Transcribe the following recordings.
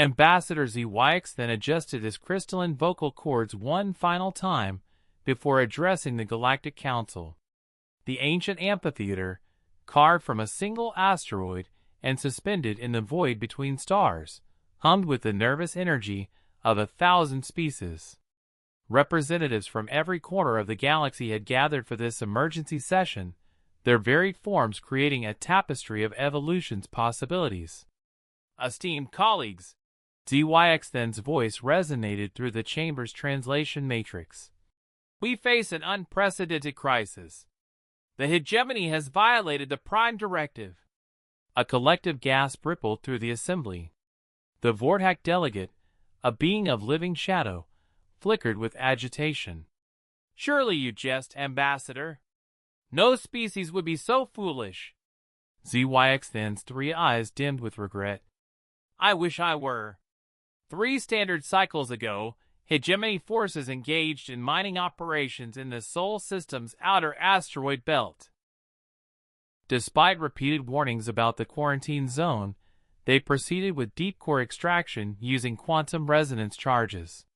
Ambassador ZYX then adjusted his crystalline vocal cords one final time before addressing the Galactic Council. The ancient amphitheater, carved from a single asteroid and suspended in the void between stars, hummed with the nervous energy of 1,000 species. Representatives from every corner of the galaxy had gathered for this emergency session, their varied forms creating a tapestry of evolution's possibilities. Esteemed colleagues, ZYX then's voice resonated through the chamber's translation matrix. We face an unprecedented crisis. The hegemony has violated the Prime Directive. A collective gasp rippled through the assembly. The Vortak delegate, a being of living shadow, flickered with agitation. Surely you jest, Ambassador. No species would be so foolish. ZYX then's 3 eyes dimmed with regret. I wish I were. 3 standard cycles ago, hegemony forces engaged in mining operations in the Sol system's outer asteroid belt. Despite repeated warnings about the quarantine zone, they proceeded with deep core extraction using quantum resonance charges.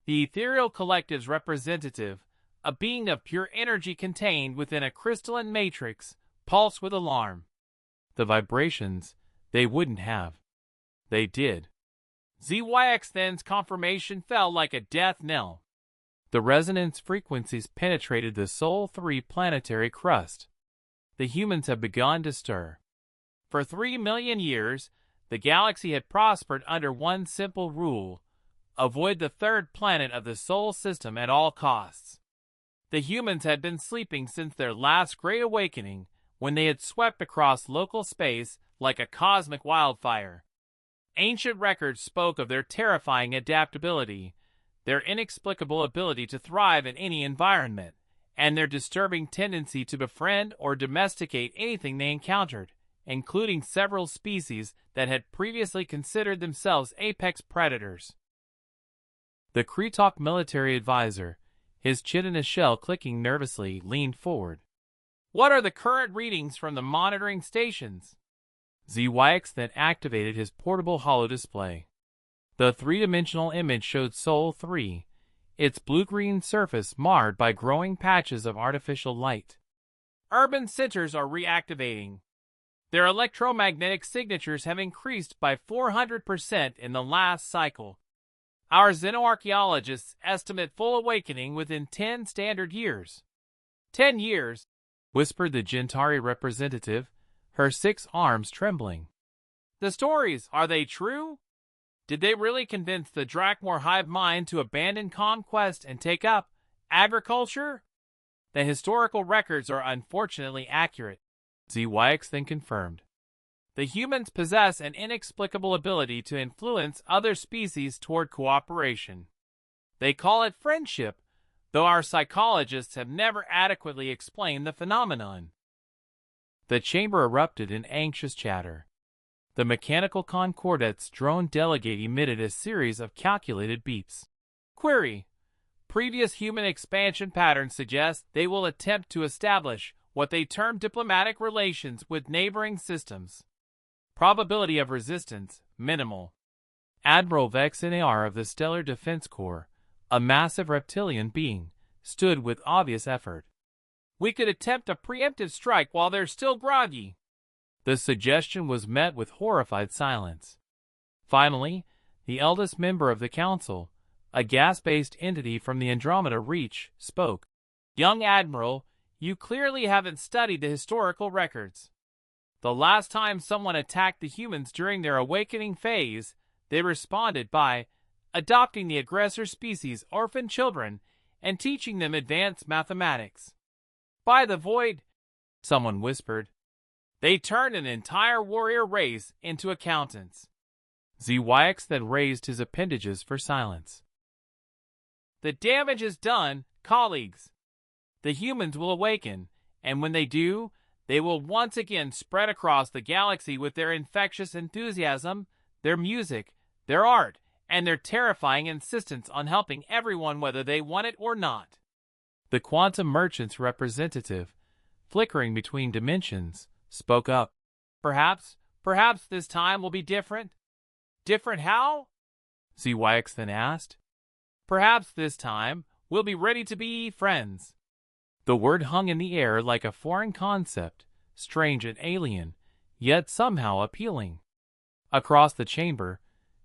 The ethereal collective's representative, a being of pure energy contained within a crystalline matrix, pulsed with alarm. The vibrations, they wouldn't have. They did. ZYX then's confirmation fell like a death knell. The resonance frequencies penetrated the Sol 3 planetary crust. The humans have begun to stir. For 3 million years, the galaxy had prospered under one simple rule: avoid the third planet of the Sol system at all costs. The humans had been sleeping since their last great awakening, when they had swept across local space like a cosmic wildfire. Ancient records spoke of their terrifying adaptability, their inexplicable ability to thrive in any environment, and their disturbing tendency to befriend or domesticate anything they encountered, including several species that had previously considered themselves apex predators. The Kretok military advisor, his chin in a shell clicking nervously, leaned forward. What are the current readings from the monitoring stations? ZYX then activated his portable holodisplay. The 3-dimensional image showed Sol 3, its blue-green surface marred by growing patches of artificial light. Urban centers are reactivating. Their electromagnetic signatures have increased by 400% in the last cycle. Our xenoarchaeologists estimate full awakening within 10 standard years. 10 years, whispered the Gentari representative, her 6 arms trembling. The stories, are they true? Did they really convince the Drakmor hive mind to abandon conquest and take up agriculture? The historical records are unfortunately accurate, ZYX then confirmed. The humans possess an inexplicable ability to influence other species toward cooperation. They call it friendship, though our psychologists have never adequately explained the phenomenon. The chamber erupted in anxious chatter. The mechanical concordat's drone delegate emitted a series of calculated beeps. Query: previous human expansion patterns suggest they will attempt to establish what they term diplomatic relations with neighboring systems. Probability of resistance, minimal. Admiral Vex Nar of the Stellar Defense Corps, a massive reptilian being, stood with obvious effort. We could attempt a preemptive strike while they're still groggy. The suggestion was met with horrified silence. Finally, the eldest member of the council, a gas-based entity from the Andromeda Reach, spoke. Young Admiral, you clearly haven't studied the historical records. The last time someone attacked the humans during their awakening phase, they responded by adopting the aggressor species' orphan children and teaching them advanced mathematics. By the void, someone whispered, they turned an entire warrior race into accountants. ZYX then raised his appendages for silence. The damage is done, colleagues. The humans will awaken, and when they do, they will once again spread across the galaxy with their infectious enthusiasm, their music, their art, and their terrifying insistence on helping everyone whether they want it or not. The quantum merchant's representative, flickering between dimensions, spoke up. Perhaps this time will be different. different how? ZYX then asked. Perhaps this time we'll be ready to be friends. The word hung in the air like a foreign concept, strange and alien, yet somehow appealing. Across the chamber,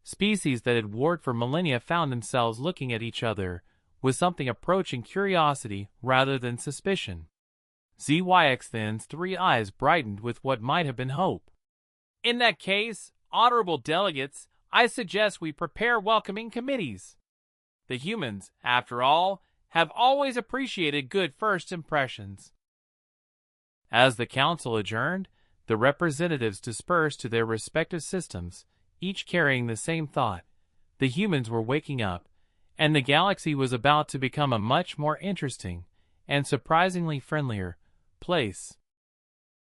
species that had warred for millennia found themselves looking at each other with something approaching curiosity rather than suspicion. ZYX then's 3 eyes brightened with what might have been hope. In that case, honorable delegates, I suggest we prepare welcoming committees. The humans, after all, have always appreciated good first impressions. As the council adjourned, the representatives dispersed to their respective systems, each carrying the same thought. The humans were waking up, and the galaxy was about to become a much more interesting and surprisingly friendlier place.